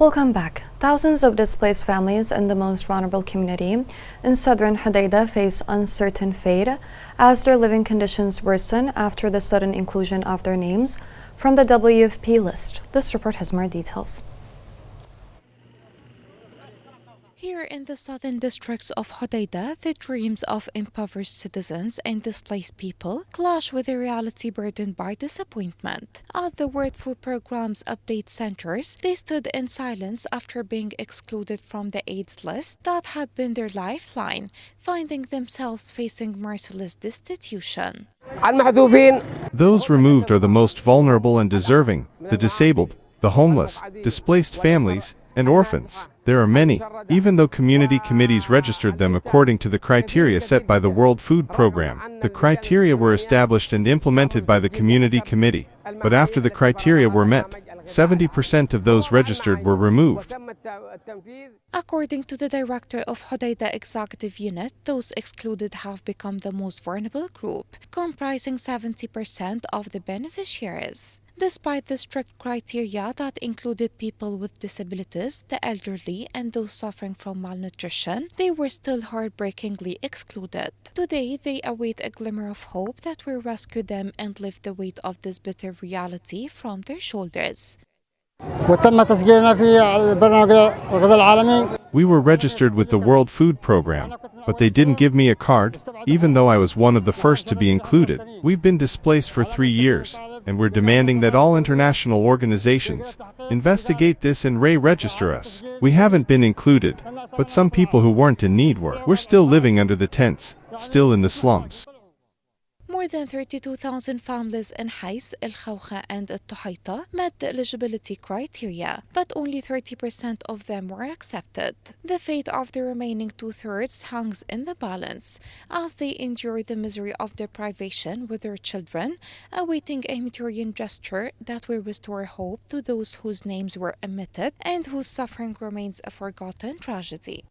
Welcome back. Thousands of displaced families in the most vulnerable community in southern Hodeidah face uncertain fate as their living conditions worsen after the sudden inclusion of their names from the WFP list. This report has more details. Here in the southern districts of Hodeidah, the dreams of impoverished citizens and displaced people clash with the reality burdened by disappointment. At the World Food Programme's update centers, they stood in silence after being excluded from the AIDS list that had been their lifeline, finding themselves facing merciless destitution. Those removed are the most vulnerable and deserving: the disabled, the homeless, displaced families, and orphans. There are many, even though community committees registered them according to the criteria set by the World Food Programme. The criteria were established and implemented by the community committee, but after the criteria were met, 70% of those registered were removed. According to the director of Hodeidah Executive Unit, those excluded have become the most vulnerable group, comprising 70% of the beneficiaries. Despite the strict criteria that included people with disabilities, the elderly, and those suffering from malnutrition, they were still heartbreakingly excluded. Today, they await a glimmer of hope that will rescue them and lift the weight of this bitter reality from their shoulders. We were registered with the World Food Programme, but they didn't give me a card, even though I was one of the first to be included. We've been displaced for 3 years, and we're demanding that all international organizations investigate this and re-register us. We haven't been included, but some people who weren't in need were. We're still living under the tents, still in the slums. More than 32,000 families in Hais, El Khawkha, and El Tuhaita met the eligibility criteria, but only 30% of them were accepted. The fate of the remaining two-thirds hangs in the balance as they endure the misery of deprivation with their children, awaiting a humanitarian gesture that will restore hope to those whose names were omitted and whose suffering remains a forgotten tragedy.